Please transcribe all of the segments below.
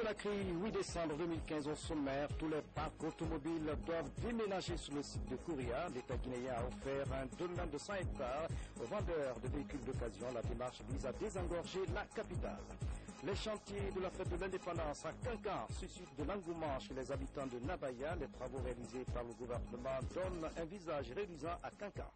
Conakry, 8 décembre 2015, au sommaire, tous les parcs automobiles doivent déménager sur le site de Kouria. L'État guinéen a offert un domaine de 100 hectares aux vendeurs de véhicules d'occasion. La démarche vise à désengorger la capitale. Les chantiers de la fête de l'indépendance à Kankan suscitent de l'engouement chez les habitants de Nabaya. Les travaux réalisés par le gouvernement donnent un visage réduisant à Kankan.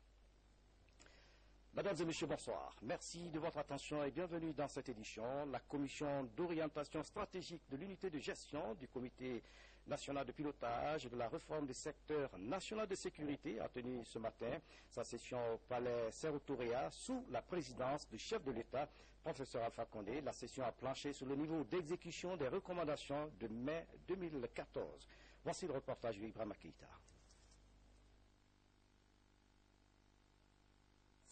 Mesdames et messieurs, bonsoir. Merci de votre attention et bienvenue dans cette édition. La commission d'orientation stratégique de l'unité de gestion du comité national de pilotage de la réforme du secteur national de sécurité a tenu ce matin sa session au palais Sékou-Touré sous la présidence du chef de l'État, professeur Alpha Condé. La session a planché sur le niveau d'exécution des recommandations de mai 2014. Voici le reportage d'Ibrahima Keïta.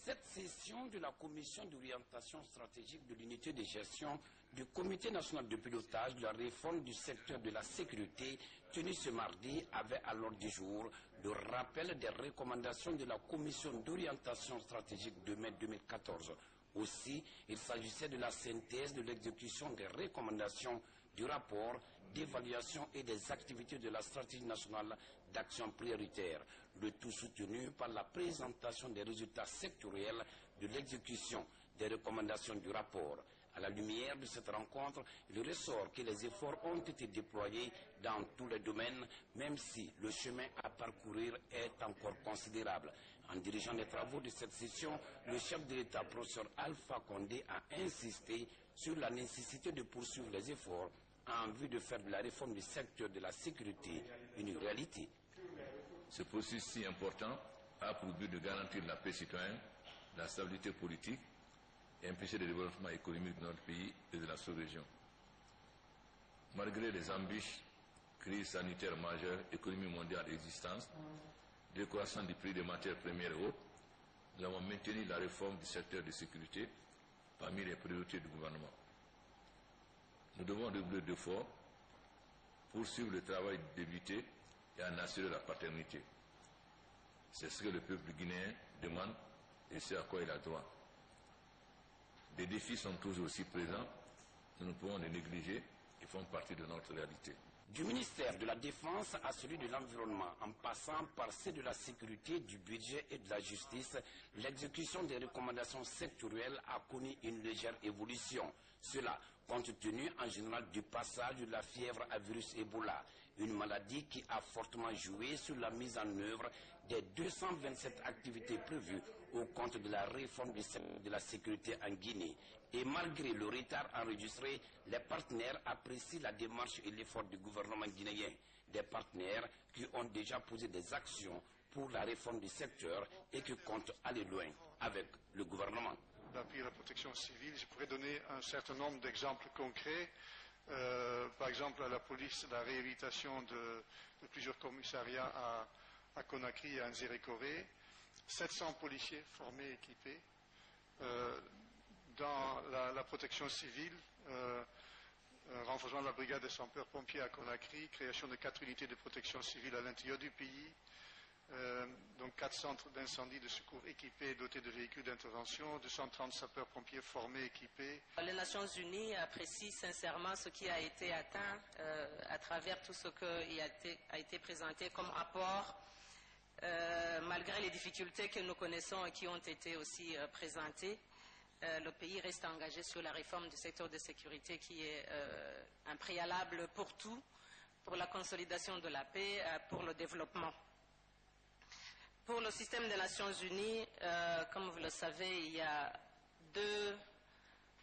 Cette session de la commission d'orientation stratégique de l'unité de gestion du comité national de pilotage de la réforme du secteur de la sécurité tenue ce mardi avait à l'ordre du jour le rappel des recommandations de la commission d'orientation stratégique de mai 2014. Aussi, il s'agissait de la synthèse de l'exécution des recommandations du rapport d'évaluation et des activités de la stratégie nationale d'action prioritaire, le tout soutenu par la présentation des résultats sectoriels de l'exécution des recommandations du rapport. À la lumière de cette rencontre, il ressort que les efforts ont été déployés dans tous les domaines, même si le chemin à parcourir est encore considérable. En dirigeant les travaux de cette session, le chef de l'État, professeur Alpha Condé, a insisté sur la nécessité de poursuivre les efforts en vue de faire de la réforme du secteur de la sécurité une réalité. Ce processus si important a pour but de garantir la paix citoyenne, la stabilité politique et impulser le développement économique de notre pays et de la sous-région. Malgré les embûches, crises sanitaires majeures, économie mondiale existante, décroissance du prix des matières premières et autres, nous avons maintenu la réforme du secteur de sécurité parmi les priorités du gouvernement. Nous devons doubler d'efforts, poursuivre le travail débuté et en assurer la paternité. C'est ce que le peuple guinéen demande et c'est à quoi il a droit. Des défis sont toujours aussi présents, nous ne pouvons les négliger, ils font partie de notre réalité. Du ministère de la Défense à celui de l'Environnement, en passant par ceux de la sécurité, du budget et de la justice, l'exécution des recommandations sectorielles a connu une légère évolution. Cela compte tenu en général du passage de la fièvre à virus Ebola, une maladie qui a fortement joué sur la mise en œuvre des 227 activités prévues au compte de la réforme du secteur de la sécurité en Guinée. Et malgré le retard enregistré, les partenaires apprécient la démarche et l'effort du gouvernement guinéen. Des partenaires qui ont déjà posé des actions pour la réforme du secteur et qui comptent aller loin avec le gouvernement. D'appui à la protection civile, je pourrais donner un certain nombre d'exemples concrets. Par exemple, à la police, la réhabilitation de plusieurs commissariats à Conakry et à Nzérékoré, 700 policiers formés, équipés. Dans la protection civile, renforcement de la brigade des sapeurs-pompiers à Conakry, création de 4 unités de protection civile à l'intérieur du pays, donc 4 centres d'incendie de secours équipés et dotés de véhicules d'intervention, 230 sapeurs-pompiers formés, équipés. Les Nations Unies apprécient sincèrement ce qui a été atteint à travers tout ce qui a été présenté comme apport, malgré les difficultés que nous connaissons et qui ont été aussi présentées. Le pays reste engagé sur la réforme du secteur de sécurité qui est un préalable pour tout, pour la consolidation de la paix, pour le développement. Pour le système des Nations Unies, comme vous le savez, il y a 2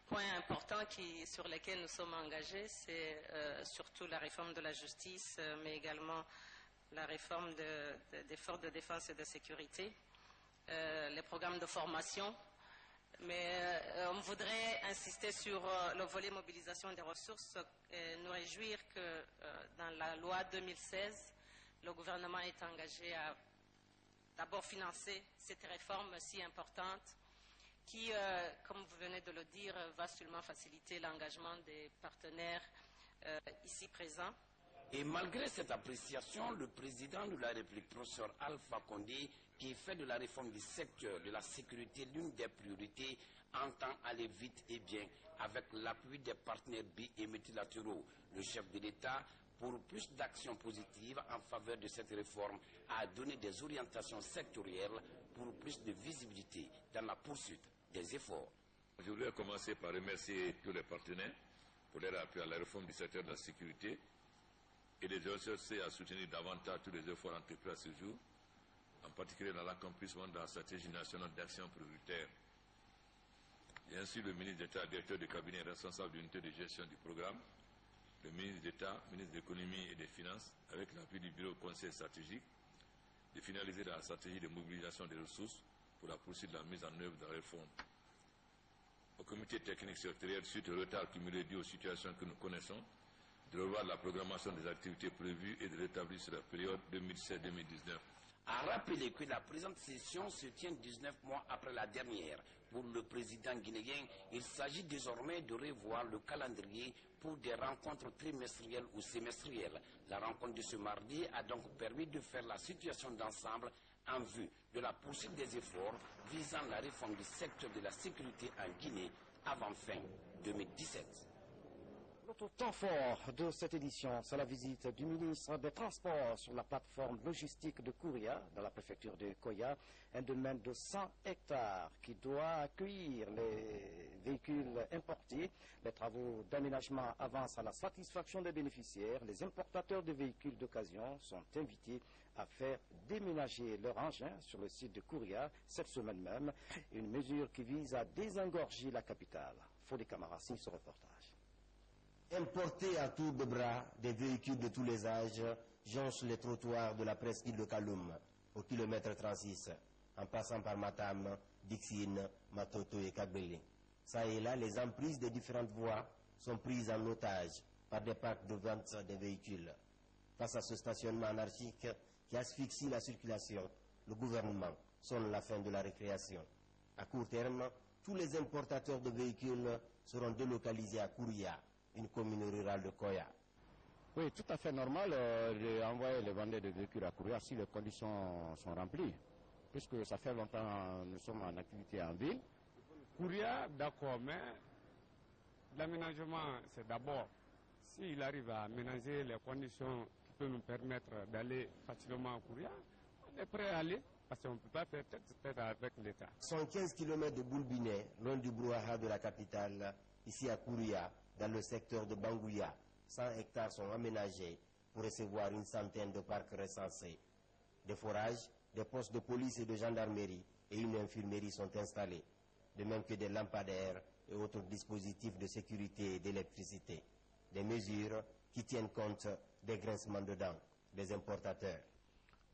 points importants sur lesquels nous sommes engagés. C'est surtout la réforme de la justice, mais également la réforme des forces de défense et de sécurité, les programmes de formation. Mais on voudrait insister sur le volet mobilisation des ressources et nous réjouir que dans la loi 2016, le gouvernement est engagé à d'abord financer cette réforme si importante qui, comme vous venez de le dire, va seulement faciliter l'engagement des partenaires ici présents. Et malgré cette appréciation, le président de la République, professeur Alpha Condé, qui fait de la réforme du secteur de la sécurité l'une des priorités, entend aller vite et bien avec l'appui des partenaires bi- et multilatéraux. Le chef de l'État, pour plus d'actions positives en faveur de cette réforme, a donné des orientations sectorielles pour plus de visibilité dans la poursuite des efforts. Je voudrais commencer par remercier tous les partenaires pour leur appui à la réforme du secteur de la sécurité et les exercer à soutenir davantage tous les efforts entrepris à ce jour, en particulier dans l'accomplissement de la stratégie nationale d'action prioritaire. Et ainsi, le ministre d'État, directeur de cabinet responsable de l'unité de gestion du programme, le ministre d'État, ministre de l'économie et des finances, avec l'appui du bureau conseil stratégique, de finaliser la stratégie de mobilisation des ressources pour la poursuite de la mise en œuvre de la réforme. Au comité technique sectoriel, suite au retard cumulé dû aux situations que nous connaissons, de revoir la programmation des activités prévues et de l'établir sur la période 2017-2019. A rappelé que la présente session se tient 19 mois après la dernière. Pour le président guinéen, il s'agit désormais de revoir le calendrier pour des rencontres trimestrielles ou semestrielles. La rencontre de ce mardi a donc permis de faire la situation d'ensemble en vue de la poursuite des efforts visant la réforme du secteur de la sécurité en Guinée avant fin 2017. L'autre temps fort de cette édition, c'est la visite du ministre des Transports sur la plateforme logistique de Kouria, dans la préfecture de Koya, un domaine de 100 hectares qui doit accueillir les véhicules importés. Les travaux d'aménagement avancent à la satisfaction des bénéficiaires. Les importateurs de véhicules d'occasion sont invités à faire déménager leurs engins sur le site de Kouria cette semaine même, une mesure qui vise à désengorger la capitale. Fodé Camara signe ce reportage. Importés à tour de bras, des véhicules de tous les âges jonchent les trottoirs de la presqu'île de Kaloum, au kilomètre 36, en passant par Matam, Dixine, Matoto et Kagbele. Ça et là, les emprises des différentes voies sont prises en otage par des parcs de vente des véhicules. Face à ce stationnement anarchique qui asphyxie la circulation, le gouvernement sonne la fin de la récréation. À court terme, tous les importateurs de véhicules seront délocalisés à Kouria, une commune rurale de Koya. Oui, tout à fait normal d'envoyer les vendeurs de véhicules à Kouria si les conditions sont remplies, puisque ça fait longtemps que nous sommes en activité en ville. Kouria, d'accord, mais l'aménagement, c'est d'abord, s'il arrive à aménager les conditions qui peuvent nous permettre d'aller facilement à Kouria, on est prêt à aller, parce qu'on ne peut pas faire tête avec l'État. 115 km de Boulbinet, loin du brouhaha de la capitale, ici à Kouria, dans le secteur de Bangouya, 100 hectares sont aménagés pour recevoir une centaine de parcs recensés. Des forages, des postes de police et de gendarmerie et une infirmerie sont installés, de même que des lampadaires et autres dispositifs de sécurité et d'électricité. Des mesures qui tiennent compte des grincements de dents des importateurs.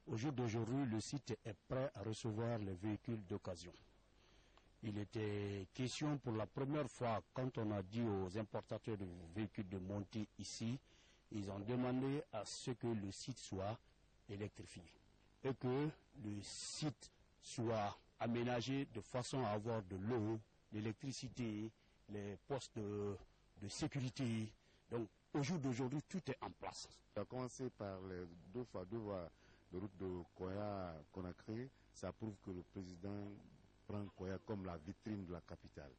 Au jour d'aujourd'hui, le site est prêt à recevoir les véhicules d'occasion. Il était question pour la première fois, quand on a dit aux importateurs de véhicules de monter ici, ils ont demandé à ce que le site soit électrifié et que le site soit aménagé de façon à avoir de l'eau, l'électricité, les postes de sécurité. Donc au jour d'aujourd'hui, tout est en place. On a commencé par les deux voies de route de Koya-Conakry. Ça prouve que le président prend Koya comme la vitrine de la capitale.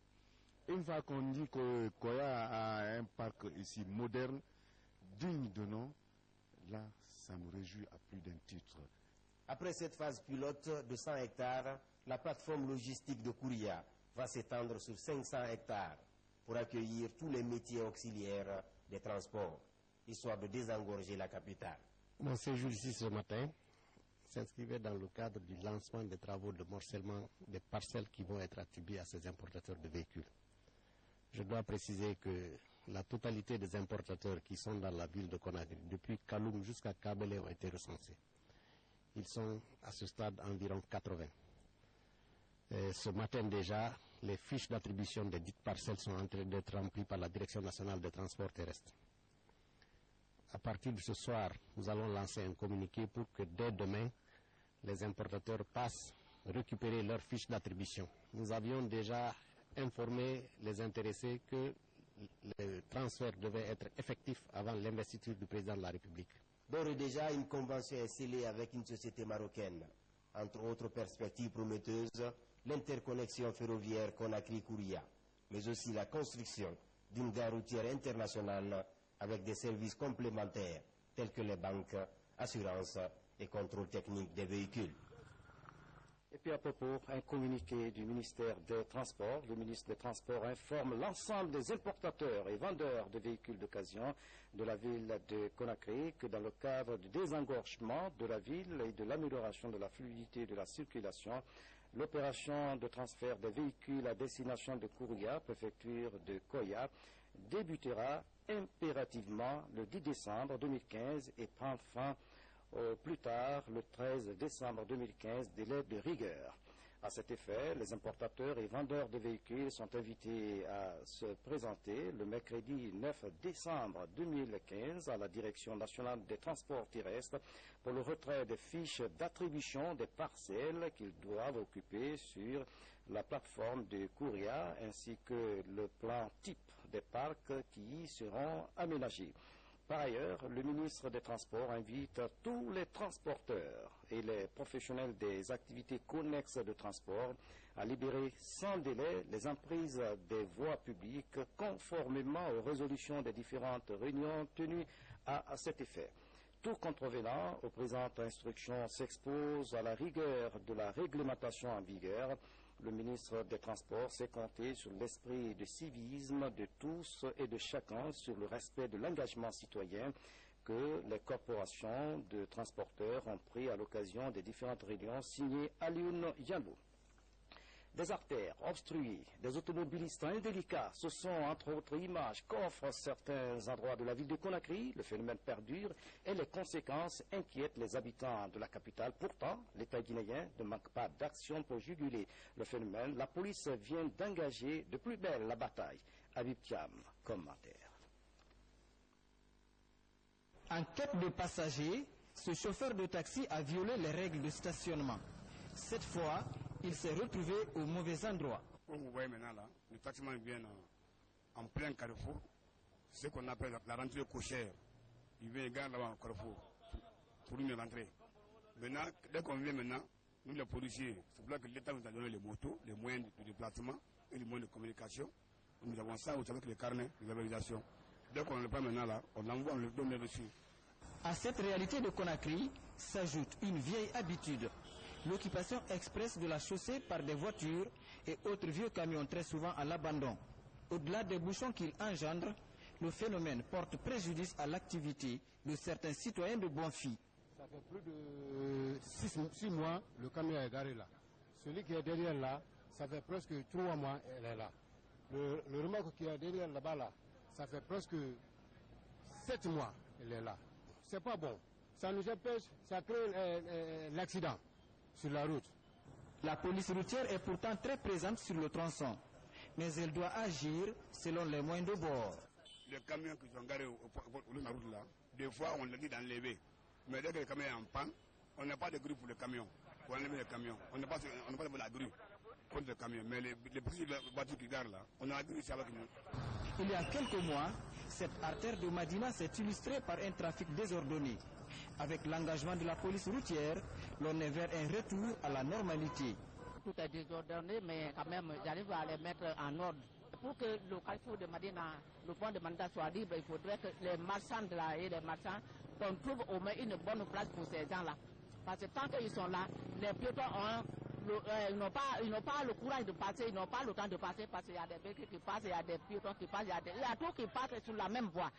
Une fois qu'on dit que Koya a un parc ici moderne, digne de nom, là, ça nous réjouit à plus d'un titre. Après cette phase pilote de 100 hectares, la plateforme logistique de Kouria va s'étendre sur 500 hectares pour accueillir tous les métiers auxiliaires des transports, histoire de désengorger la capitale. Mon séjour ici ce matin s'inscrivait dans le cadre du lancement des travaux de morcellement des parcelles qui vont être attribuées à ces importateurs de véhicules. Je dois préciser que la totalité des importateurs qui sont dans la ville de Conakry, depuis Kaloum jusqu'à Kabele, ont été recensés. Ils sont à ce stade environ 80. Et ce matin déjà, les fiches d'attribution des dites parcelles sont en train d'être remplies par la Direction nationale des transports terrestres. À partir de ce soir, nous allons lancer un communiqué pour que dès demain, les importateurs passent récupérer leurs fiches d'attribution. Nous avions déjà informé les intéressés que le transfert devait être effectif avant l'investiture du président de la République. D'ores et déjà, une convention est scellée avec une société marocaine. Entre autres perspectives prometteuses, l'interconnexion ferroviaire Conakry-Kouria, mais aussi la construction d'une gare routière internationale avec des services complémentaires tels que les banques, assurances et contrôle technique des véhicules. Et puis à propos, un communiqué du ministère des Transports. Le ministre des Transports informe l'ensemble des importateurs et vendeurs de véhicules d'occasion de la ville de Conakry que dans le cadre du désengorgement de la ville et de l'amélioration de la fluidité de la circulation, l'opération de transfert des véhicules à destination de Kouria, préfecture de Koya, débutera impérativement le 10 décembre 2015 et prend fin au plus tard le 13 décembre 2015, délai de rigueur. À cet effet, les importateurs et vendeurs de véhicules sont invités à se présenter le mercredi 9 décembre 2015 à la Direction nationale des transports terrestres pour le retrait des fiches d'attribution des parcelles qu'ils doivent occuper sur la plateforme de Kouria ainsi que le plan type des parcs qui y seront aménagés. Par ailleurs, le ministre des Transports invite tous les transporteurs et les professionnels des activités connexes de transport à libérer sans délai les emprises des voies publiques conformément aux résolutions des différentes réunions tenues à cet effet. Tout contrevenant aux présentes instructions s'expose à la rigueur de la réglementation en vigueur. Le ministre des Transports s'est compté sur l'esprit de civisme de tous et de chacun sur le respect de l'engagement citoyen que les corporations de transporteurs ont pris à l'occasion des différentes réunions signées à Lioune Yalou. Des artères obstruées, des automobilistes indélicats, ce sont entre autres images qu'offrent certains endroits de la ville de Conakry. Le phénomène perdure et les conséquences inquiètent les habitants de la capitale. Pourtant, l'État guinéen ne manque pas d'action pour juguler le phénomène. La police vient d'engager de plus belle la bataille. Habib Thiam, commentaire. En quête de passagers, ce chauffeur de taxi a violé les règles de stationnement. Cette fois, il s'est retrouvé au mauvais endroit. Comme vous voyez maintenant là, le taximan vient en plein carrefour, ce qu'on appelle la rentrée cochère. Il vient garder là-bas au carrefour pour une rentrée. Maintenant, dès qu'on vient maintenant, nous les policiers, c'est pour ça que l'État nous a donné les motos, les moyens de déplacement et les moyens de communication. Nous avons ça aussi avec les carnets de labellisation. Dès qu'on le prend maintenant là, on l'envoie, on le donne dessus. À cette réalité de Conakry s'ajoute une vieille habitude. L'occupation express de la chaussée par des voitures et autres vieux camions très souvent à l'abandon. Au-delà des bouchons qu'ils engendrent, le phénomène porte préjudice à l'activité de certains citoyens de Bonfi. Ça fait plus de 6 mois, le camion est garé là. Celui qui est derrière là, ça fait presque 3 mois, elle est là. Le remorque qui est derrière là-bas là, ça fait presque 7 mois, elle est là. C'est pas bon. Ça nous empêche, ça crée l'accident sur la route. La police routière est pourtant très présente sur le tronçon, mais elle doit agir selon les moyens de bord. Les camions qui sont garés au long de la route là, des fois on les dit d'enlever. Mais dès que le camion est en panne, on n'a pas de grue pour le camion, pour enlever le camion. On n'a pas de la grue contre le camion. Mais les petites voitures qui garent là, on a la grue ici avec nous. Il y a quelques mois, cette artère de Madina s'est illustrée par un trafic désordonné. Avec l'engagement de la police routière, l'on est vers un retour à la normalité. Tout est désordonné, mais quand même, j'arrive à les mettre en ordre. Pour que le carrefour de Madina, le pont de Madina soit libre, il faudrait que les marchands de là et les marchands, qu'on trouve au moins une bonne place pour ces gens-là. Parce que tant qu'ils sont là, les piétons ils n'ont pas le courage de passer, ils n'ont pas le temps de passer parce qu'il y a des véhicules qui passent, il y a des piétons qui passent, il y a tout qui passe sur la même voie.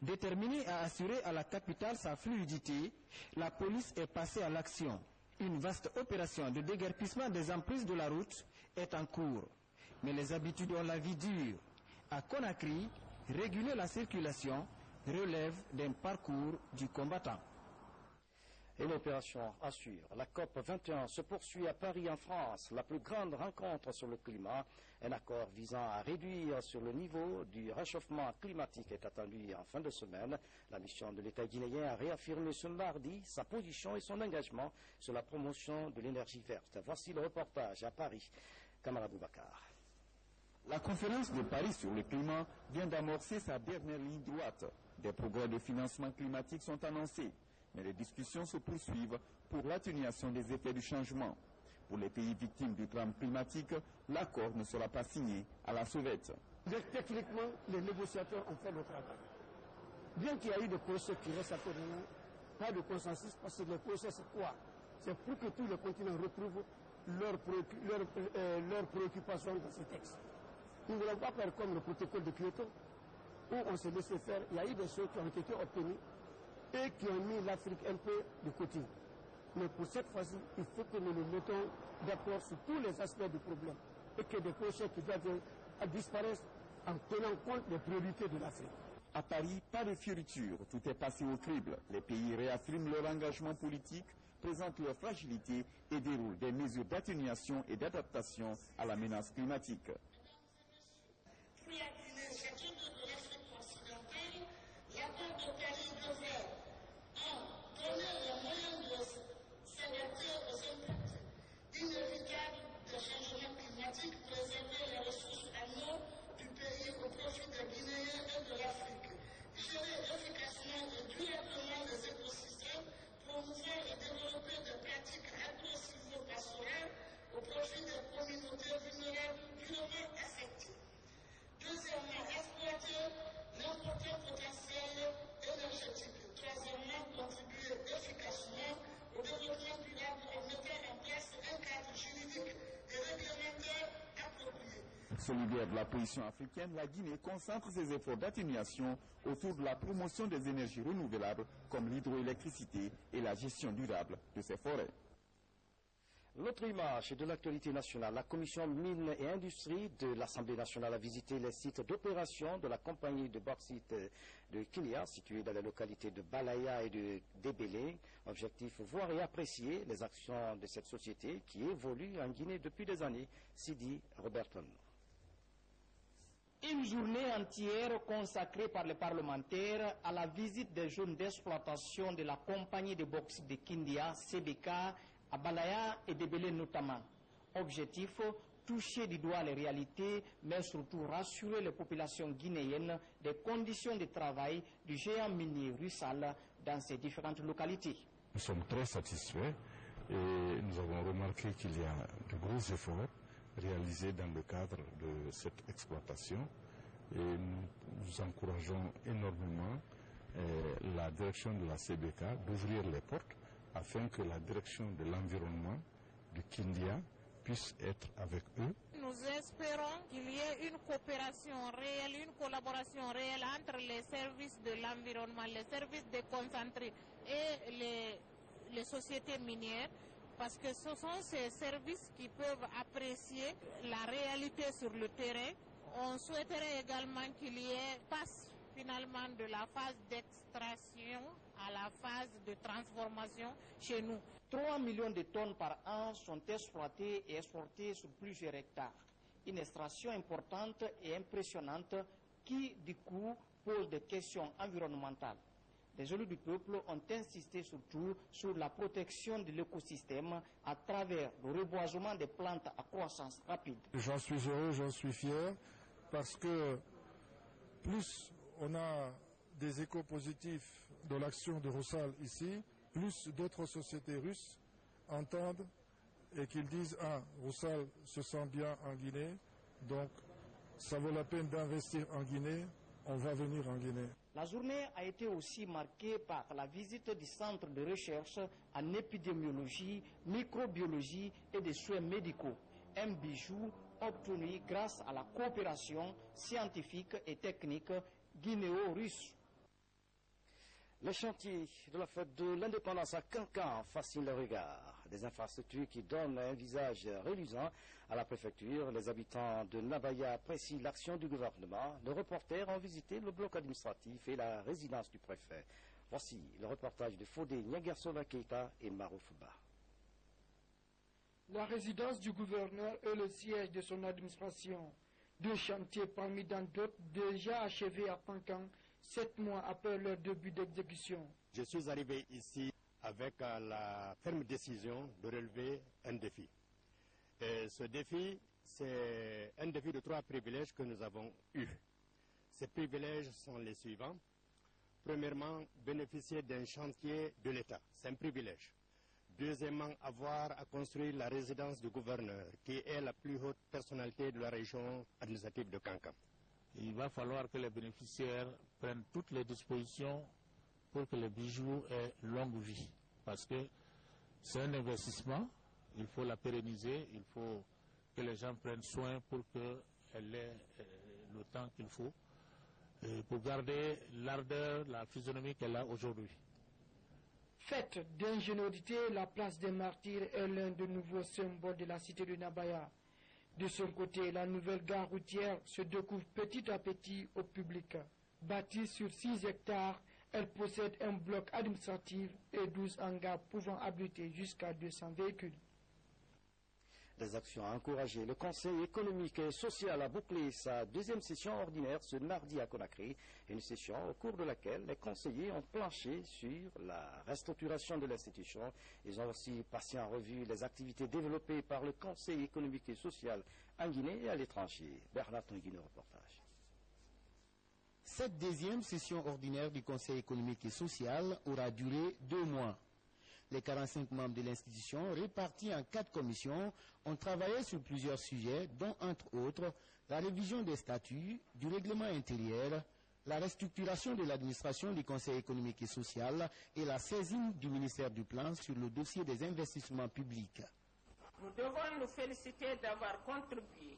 Déterminée à assurer à la capitale sa fluidité, la police est passée à l'action. Une vaste opération de déguerpissement des emprises de la route est en cours. Mais les habitudes ont la vie dure. À Conakry, réguler la circulation relève d'un parcours du combattant. Et l'opération assure. La COP 21 se poursuit à Paris en France, la plus grande rencontre sur le climat. Un accord visant à réduire sur le niveau du réchauffement climatique est attendu en fin de semaine. La mission de l'État guinéen a réaffirmé ce mardi sa position et son engagement sur la promotion de l'énergie verte. Voici le reportage à Paris. Kamara Boubacar. La conférence de Paris sur le climat vient d'amorcer sa dernière ligne droite. Des progrès de financement climatique sont annoncés, mais les discussions se poursuivent pour l'atténuation des effets du changement. Pour les pays victimes du drame climatique, l'accord ne sera pas signé à la sauvette. Techniquement, les négociateurs ont fait le travail. Bien qu'il y ait eu des procès qui restent à côté, pas de consensus, parce que les procès, c'est quoi? C'est pour que tous les continents retrouvent leurs préoccupations dans ces textes. Nous ne voulons pas faire comme le protocole de Kyoto, où on s'est laissé faire. Il y a eu des choses qui ont été obtenues et qui ont mis l'Afrique un peu de côté. Mais pour cette fois-ci, il faut que nous nous mettons d'accord sur tous les aspects du problème et que des projets qui doivent disparaître en tenant compte des priorités de l'Afrique. À Paris, pas de fioriture, tout est passé au crible. Les pays réaffirment leur engagement politique, présentent leur fragilité et déroulent des mesures d'atténuation et d'adaptation à la menace climatique. Préserver les ressources en eau du pays au profit des Guinéens et de l'Afrique, gérer efficacement et durablement les écosystèmes, promouvoir et développer des pratiques agro-silvopastorales au profit des communautés vulnérables durement affectées. Deuxièmement, exploiter l'important potentiel énergétique. Troisièmement, contribuer efficacement au développement durable en mettant en place un cadre juridique et réglementaire approprié. Solidaire de la position africaine, la Guinée concentre ses efforts d'atténuation autour de la promotion des énergies renouvelables comme l'hydroélectricité et la gestion durable de ses forêts. L'autre image de l'actualité nationale, la commission mines et industrie de l'Assemblée nationale a visité les sites d'opération de la compagnie de bauxite de Kilia, située dans les localités de Balaya et de Débélé. Objectif, voir et apprécier les actions de cette société qui évolue en Guinée depuis des années. Sidi Roberton. Une journée entière consacrée par les parlementaires à la visite des zones d'exploitation de la compagnie de bauxite de Kindia, CBK, à Balaya et Débélé notamment. Objectif, toucher du doigt les réalités, mais surtout rassurer les populations guinéennes des conditions de travail du géant minier Rusal dans ces différentes localités. Nous sommes très satisfaits et nous avons remarqué qu'il y a de gros efforts réalisés dans le cadre de cette exploitation et nous encourageons énormément la direction de la CBK d'ouvrir les portes afin que la direction de l'environnement du Kindia puisse être avec eux. Nous espérons qu'il y ait une coopération réelle, une collaboration réelle entre les services de l'environnement, les services déconcentrés et les sociétés minières, parce que ce sont ces services qui peuvent apprécier la réalité sur le terrain. On souhaiterait également qu'il y ait passe finalement de la phase d'extraction à la phase de transformation chez nous. 3 millions de tonnes par an sont exploitées et exportées sur plusieurs hectares. Une extraction importante et impressionnante qui, du coup, pose des questions environnementales. Les élus du peuple ont insisté surtout sur la protection de l'écosystème à travers le reboisement des plantes à croissance rapide. J'en suis heureux, j'en suis fier, parce que plus on a des échos positifs de l'action de Rusal ici, plus d'autres sociétés russes entendent et qu'ils disent « Ah, Rusal se sent bien en Guinée, donc ça vaut la peine d'investir en Guinée, on va venir en Guinée ». La journée a été aussi marquée par la visite du centre de recherche en épidémiologie, microbiologie et des soins médicaux, un bijou obtenu grâce à la coopération scientifique et technique guinéo-russe. Les chantiers de la fête de l'indépendance à Cancan fascinent le regard. Des infrastructures qui donnent un visage reluisant à la préfecture. Les habitants de Nabaya apprécient l'action du gouvernement. Nos reporters ont visité le bloc administratif et la résidence du préfet. Voici le reportage de Fodé Niagersola Keita et Maroufba. La résidence du gouverneur est le siège de son administration. 2 chantiers parmi dans d'autres déjà achevés à Cancan 7 mois après leur début d'exécution. Je suis arrivé ici avec la ferme décision de relever un défi. Et ce défi, c'est un défi de 3 privilèges que nous avons eus. Ces privilèges sont les suivants. Premièrement, bénéficier d'un chantier de l'État, c'est un privilège. Deuxièmement, avoir à construire la résidence du gouverneur, qui est la plus haute personnalité de la région administrative de Kankan. Il va falloir que les bénéficiaires prennent toutes les dispositions pour que le bijou ait longue vie. Parce que c'est un investissement, il faut la pérenniser, il faut que les gens prennent soin pour qu'elle ait le temps qu'il faut, pour garder l'ardeur, la physionomie qu'elle a aujourd'hui. Faite d'ingéniosité, la place des martyrs est l'un des nouveaux symboles de la cité de Nabaya. De son côté, la nouvelle gare routière se découvre petit à petit au public. Bâtie sur 6 hectares, elle possède un bloc administratif et 12 hangars pouvant abriter jusqu'à 200 véhicules. Des actions à encourager. Le Conseil économique et social a bouclé sa deuxième session ordinaire ce mardi à Conakry. Une session au cours de laquelle les conseillers ont planché sur la restructuration de l'institution. Ils ont aussi passé en revue les activités développées par le Conseil économique et social en Guinée et à l'étranger. Bernard Tonguino, reportage. Cette deuxième session ordinaire du Conseil économique et social aura duré 2 mois. Les 45 membres de l'institution, répartis en 4 commissions, ont travaillé sur plusieurs sujets, dont, entre autres, la révision des statuts, du règlement intérieur, la restructuration de l'administration du Conseil économique et social et la saisine du ministère du Plan sur le dossier des investissements publics. Nous devons nous féliciter d'avoir contribué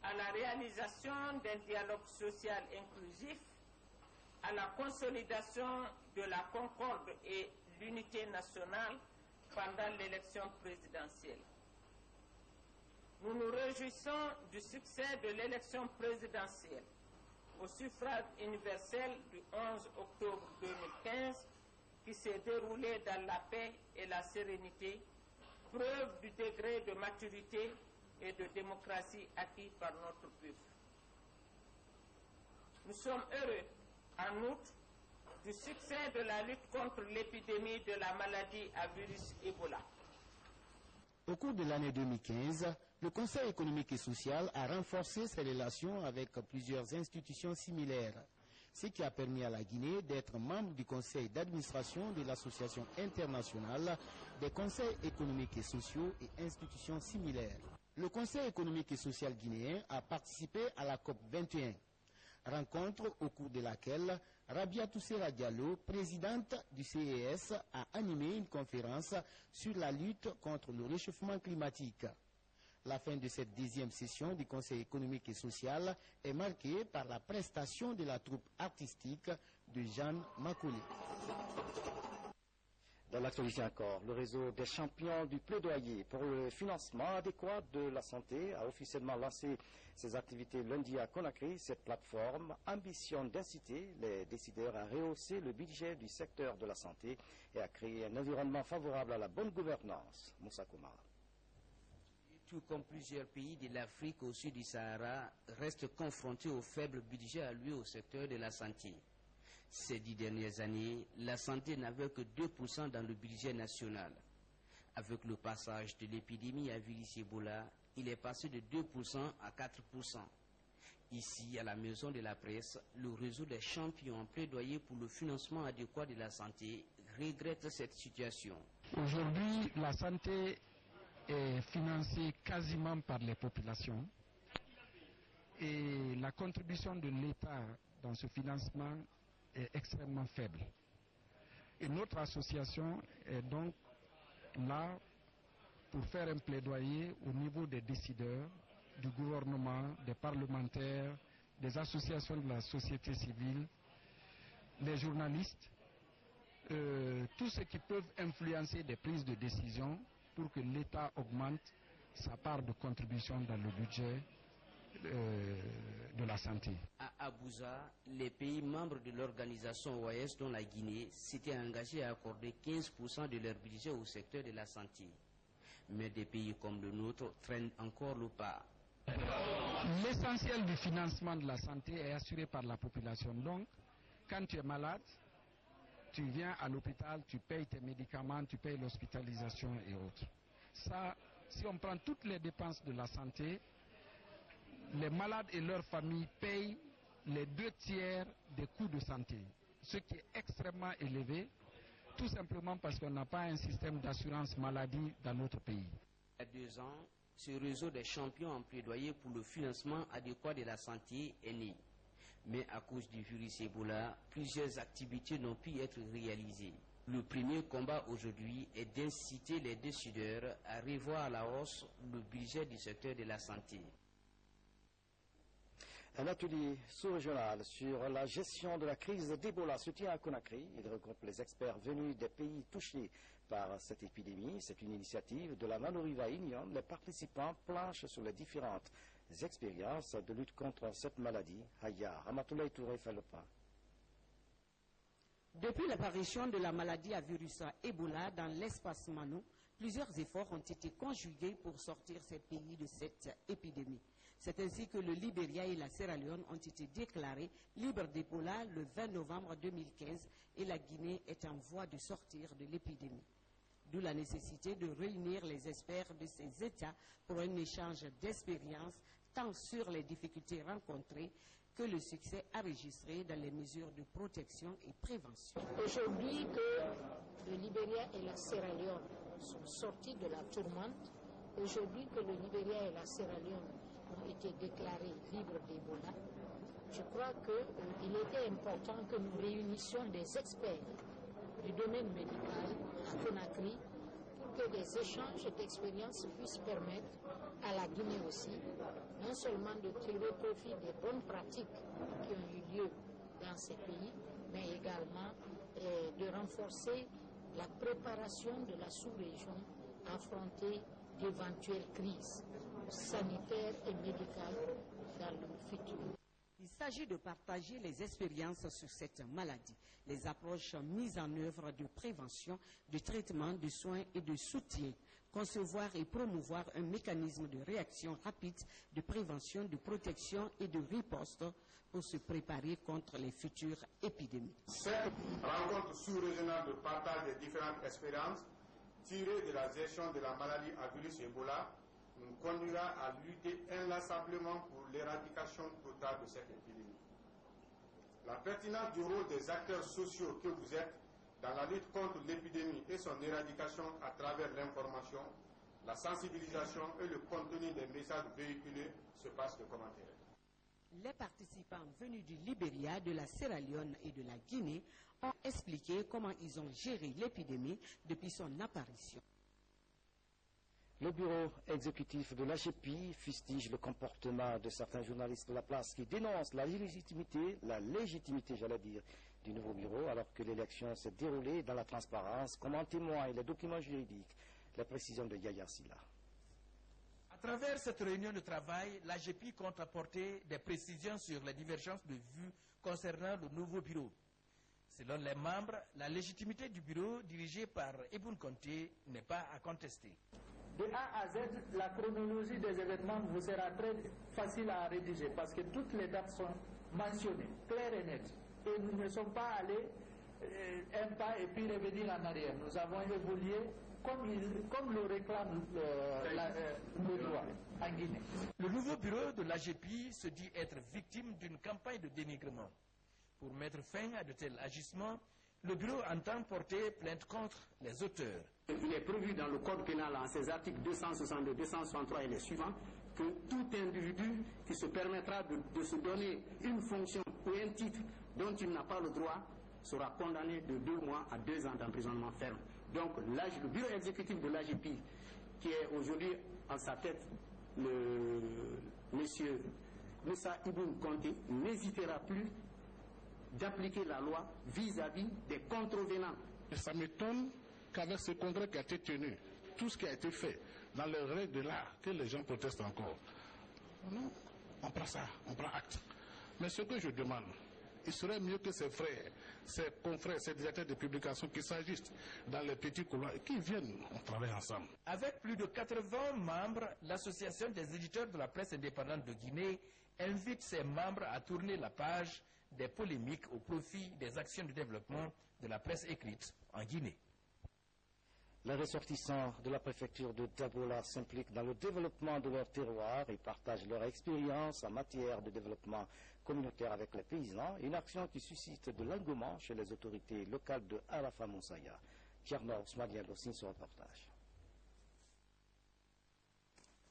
à la réalisation d'un dialogue social inclusif, à la consolidation de la concorde et l'unité nationale pendant l'élection présidentielle. Nous nous réjouissons du succès de l'élection présidentielle au suffrage universel du 11 octobre 2015 qui s'est déroulée dans la paix et la sérénité, preuve du degré de maturité et de démocratie acquis par notre peuple. Nous sommes heureux, en outre, du succès de la lutte contre l'épidémie de la maladie à virus Ebola. Au cours de l'année 2015, le Conseil économique et social a renforcé ses relations avec plusieurs institutions similaires, ce qui a permis à la Guinée d'être membre du Conseil d'administration de l'Association internationale des conseils économiques et sociaux et institutions similaires. Le Conseil économique et social guinéen a participé à la COP 21, rencontre au cours de laquelle Rabia Toussera Diallo, présidente du CES, a animé une conférence sur la lutte contre le réchauffement climatique. La fin de cette deuxième session du Conseil économique et social est marquée par la prestation de la troupe artistique de Jeanne Makoulé. Dans l'actualité encore, le réseau des champions du plaidoyer pour le financement adéquat de la santé a officiellement lancé ses activités lundi à Conakry. Cette plateforme ambitionne d'inciter les décideurs à rehausser le budget du secteur de la santé et à créer un environnement favorable à la bonne gouvernance. Moussa Koumara. Tout comme plusieurs pays de l'Afrique au sud du Sahara, restent confrontés au faible budget alloué au secteur de la santé. Ces 10 dernières années, la santé n'avait que 2% dans le budget national. Avec le passage de l'épidémie à virus Ebola, il est passé de 2% à 4%. Ici, à la Maison de la Presse, le réseau des champions en plaidoyer pour le financement adéquat de la santé regrette cette situation. Aujourd'hui, la santé est financée quasiment par les populations et la contribution de l'État dans ce financement est extrêmement faible. Et notre association est donc là pour faire un plaidoyer au niveau des décideurs, du gouvernement, des parlementaires, des associations de la société civile, les journalistes, tous ceux qui peuvent influencer des prises de décision pour que l'État augmente sa part de contribution dans le budget de la santé. À Abuja, les pays membres de l'organisation OAS, dont la Guinée, s'étaient engagés à accorder 15% de leur budget au secteur de la santé. Mais des pays comme le nôtre traînent encore le pas. L'essentiel du financement de la santé est assuré par la population. Donc, quand tu es malade, tu viens à l'hôpital, tu payes tes médicaments, tu payes l'hospitalisation et autres. Ça, si on prend toutes les dépenses de la santé, les malades et leurs familles payent les 2/3 des coûts de santé, ce qui est extrêmement élevé, tout simplement parce qu'on n'a pas un système d'assurance maladie dans notre pays. Il y a 2 ans, ce réseau des champions en plaidoyer pour le financement adéquat de la santé est né. Mais à cause du virus Ebola, plusieurs activités n'ont pu être réalisées. Le premier combat aujourd'hui est d'inciter les décideurs à revoir à la hausse le budget du secteur de la santé. Un atelier sous-régional sur la gestion de la crise d'Ebola se tient à Conakry. Il regroupe les experts venus des pays touchés par cette épidémie. C'est une initiative de la Manoriva Union. Les participants planchent sur les différentes expériences de lutte contre cette maladie. Aya Ramatoulaye Touré fait le pas. Depuis l'apparition de la maladie à virus Ebola dans l'espace Mano, plusieurs efforts ont été conjugués pour sortir ces pays de cette épidémie. C'est ainsi que le Libéria et la Sierra Leone ont été déclarés libres d'Ebola le 20 novembre 2015 et la Guinée est en voie de sortir de l'épidémie. D'où la nécessité de réunir les experts de ces États pour un échange d'expériences tant sur les difficultés rencontrées que le succès enregistré dans les mesures de protection et prévention. Aujourd'hui que le Libéria et la Sierra Leone sont sortis de la tourmente, aujourd'hui que le Libéria et la Sierra Leone ont été déclarés libres d'Ebola, je crois qu'il était important que nous réunissions des experts du domaine médical à Conakry pour que des échanges d'expériences puissent permettre à la Guinée aussi, non seulement de tirer profit des bonnes pratiques qui ont eu lieu dans ces pays, mais également de renforcer la préparation de la sous-région à affronter d'éventuelles crises sanitaires et médicales dans le futur. Il s'agit de partager les expériences sur cette maladie, les approches mises en œuvre de prévention, de traitement, de soins et de soutien, concevoir et promouvoir un mécanisme de réaction rapide, de prévention, de protection et de riposte pour se préparer contre les futures épidémies. Cette rencontre sous-régionale de partage des différentes expériences tirées de la gestion de la maladie à virus Ebola nous conduira à lutter inlassablement pour l'éradication totale de cette épidémie. La pertinence du rôle des acteurs sociaux que vous êtes dans la lutte contre l'épidémie et son éradication à travers l'information, la sensibilisation et le contenu des messages véhiculés se passe de commentaires. Les participants venus du Libéria, de la Sierra Leone et de la Guinée ont expliqué comment ils ont géré l'épidémie depuis son apparition. Le bureau exécutif de l'AGEPI fustige le comportement de certains journalistes de la place qui dénoncent la légitimité, j'allais dire, du nouveau bureau alors que l'élection s'est déroulée dans la transparence, comme en témoignent les documents juridiques. Les précisions de Yaya Silla. À travers cette réunion de travail, l'AGEPI compte apporter des précisions sur les divergences de vues concernant le nouveau bureau. Selon les membres, la légitimité du bureau dirigé par Ibn Conté n'est pas à contester. De A à Z, la chronologie des événements vous sera très facile à rédiger parce que toutes les dates sont mentionnées, claires et nettes. Et nous ne sommes pas allés un pas et puis revenir en arrière. Nous avons évolué comme le réclame le droit en Guinée. Le nouveau bureau de l'AGEPI se dit être victime d'une campagne de dénigrement. Pour mettre fin à de tels agissements, le bureau entend porter plainte contre les auteurs. Il est prévu dans le Code pénal, en ses articles 262, 263 et les suivants, que tout individu qui se permettra de se donner une fonction ou un titre dont il n'a pas le droit sera condamné de 2 mois à 2 ans d'emprisonnement ferme. Donc le bureau exécutif de l'AGEPI, qui est aujourd'hui en sa tête le monsieur Moussa Ibn Conté, n'hésitera plus d'appliquer la loi vis-à-vis des contrevenants. Ça m'étonne qu'avec ce congrès qui a été tenu, tout ce qui a été fait dans les règles de l'art, que les gens protestent encore. Non, on prend ça, on prend acte. Mais ce que je demande, il serait mieux que ses frères, ses confrères, ses directeurs de publication qui s'agissent dans les petits couloirs, qui viennent, on travaille ensemble. Avec plus de 80 membres, l'Association des éditeurs de la presse indépendante de Guinée invite ses membres à tourner la page des polémiques au profit des actions de développement de la presse écrite en Guinée. Les ressortissants de la préfecture de Dabola s'impliquent dans le développement de leur terroir et partagent leur expérience en matière de développement communautaire avec les paysans, une action qui suscite de l'engouement chez les autorités locales de Alpha Moussaya. Tcherno Ousmane signe ce reportage.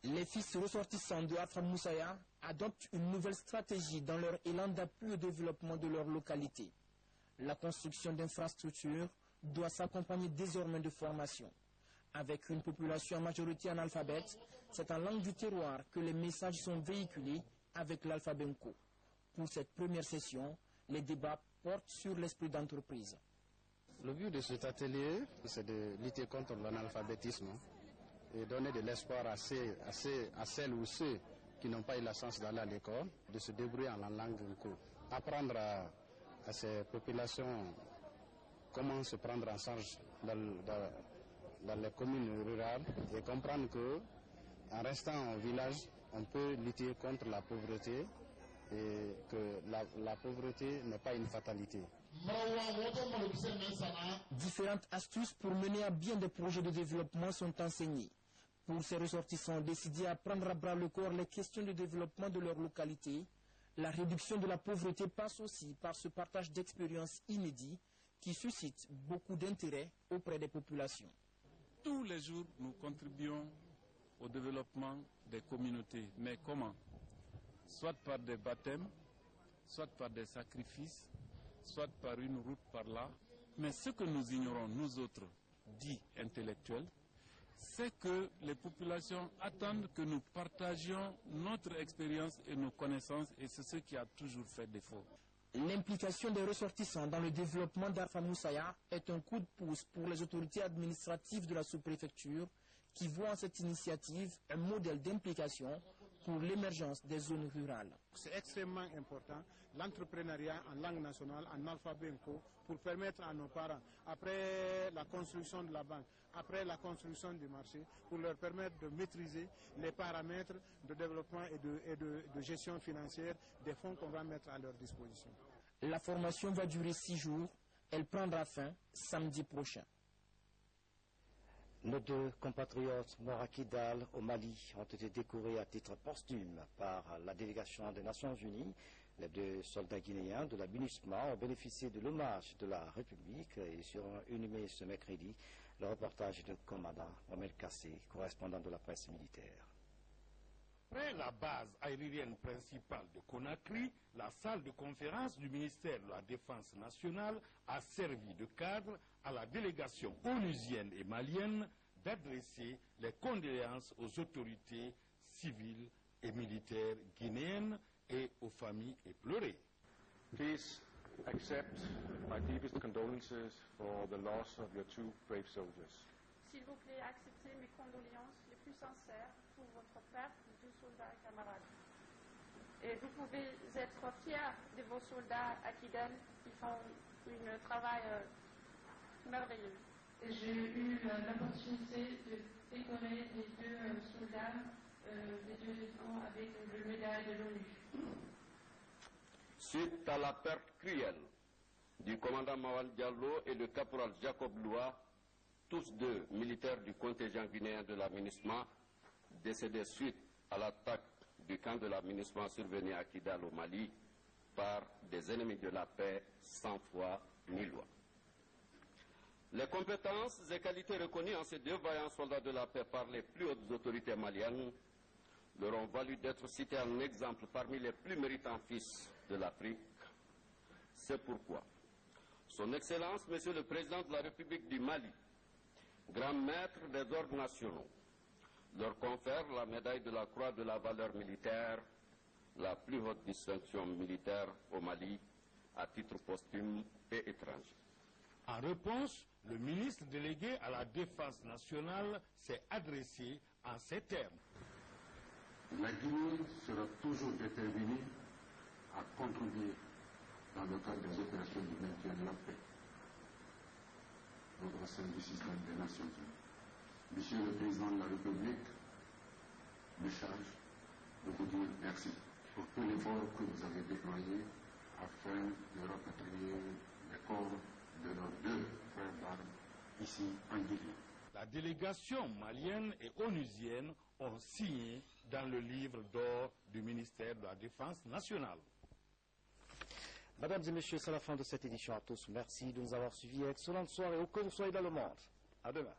Les fils ressortissants de Alpha Moussaya adoptent une nouvelle stratégie dans leur élan d'appui au développement de leur localité. La construction d'infrastructures doit s'accompagner désormais de formation. Avec une population en majorité analphabète, c'est en langue du terroir que les messages sont véhiculés avec l'alphabet Nko. Pour cette première session, les débats portent sur l'esprit d'entreprise. Le but de cet atelier, c'est de lutter contre l'analphabétisme et donner de l'espoir à celles ou ceux qui n'ont pas eu la chance d'aller à l'école, de se débrouiller en langue Nko. Apprendre à ces populations comment se prendre en charge dans les communes rurales et comprendre qu'en restant au village, on peut lutter contre la pauvreté et que la pauvreté n'est pas une fatalité. Différentes astuces pour mener à bien des projets de développement sont enseignées. Pour ces ressortissants décidés à prendre à bras le corps les questions de développement de leur localité, la réduction de la pauvreté passe aussi par ce partage d'expériences inédits qui suscite beaucoup d'intérêt auprès des populations. Tous les jours, nous contribuons au développement des communautés. Mais comment? Soit par des baptêmes, soit par des sacrifices, soit par une route par là. Mais ce que nous ignorons, nous autres, dits intellectuels, c'est que les populations attendent que nous partagions notre expérience et nos connaissances, et c'est ce qui a toujours fait défaut. L'implication des ressortissants dans le développement d'Alpha Moussaya est un coup de pouce pour les autorités administratives de la sous-préfecture qui voient en cette initiative un modèle d'implication pour l'émergence des zones rurales. C'est extrêmement important, l'entrepreneuriat en langue nationale, en alphabet Nko, pour permettre à nos parents, après la construction de la banque, après la construction du marché, pour leur permettre de maîtriser les paramètres de développement et de gestion financière des fonds qu'on va mettre à leur disposition. La formation va durer 6 jours. Elle prendra fin samedi prochain. Nos deux compatriotes morts à Kidal, au Mali, ont été décorés à titre posthume par la délégation des Nations Unies. Les deux soldats guinéens de la MINUSMA ont bénéficié de l'hommage de la République et seront inhumés ce mercredi. Le reportage de commandant Omel Kassé, correspondant de la presse militaire. Après la base aérienne principale de Conakry, la salle de conférence du ministère de la Défense nationale a servi de cadre à la délégation onusienne et malienne d'adresser les condoléances aux autorités civiles et militaires guinéennes et aux familles éplorées. Please accept my deepest condolences for the loss of your two brave soldiers. S'il vous plaît, acceptez mes condoléances les plus sincères pour votre perte de deux soldats et camarades. Et vous pouvez être fiers de vos soldats à Kidal qui font un travail merveilleux. J'ai eu l'opportunité de décorer les deux soldats, les deux lieutenants avec le médaille de l'ONU. Suite à la perte cruelle du commandant Mawal Diallo et du caporal Jacob Loua, tous deux militaires du contingent guinéen de la MINUSMA, décédés suite à l'attaque du camp de la MINUSMA survenue à Kidal au Mali par des ennemis de la paix sans foi ni loi. Les compétences et qualités reconnues en ces deux vaillants soldats de la paix par les plus hautes autorités maliennes leur ont valu d'être cités en exemple parmi les plus méritants fils de l'Afrique. C'est pourquoi Son Excellence, Monsieur le Président de la République du Mali, grand maître des ordres nationaux, leur confère la médaille de la Croix de la valeur militaire, la plus haute distinction militaire au Mali, à titre posthume et étranger. En réponse, le ministre délégué à la Défense nationale s'est adressé en ces termes. La Guinée sera toujours déterminée à contribuer dans le cadre des opérations de maintien de la paix au sein du système des Nations Unies. Monsieur le Président de la République me charge de vous dire merci pour tout l'effort que vous avez déployé afin de rapatrier les corps de nos deux frères d'armes ici en Guinée. La la délégation malienne et onusienne ont signé dans le livre d'or du ministère de la Défense nationale. Mesdames et messieurs, c'est la fin de cette édition. À tous, merci de nous avoir suivis. Excellente soirée, où que vous soyez dans le monde. À demain.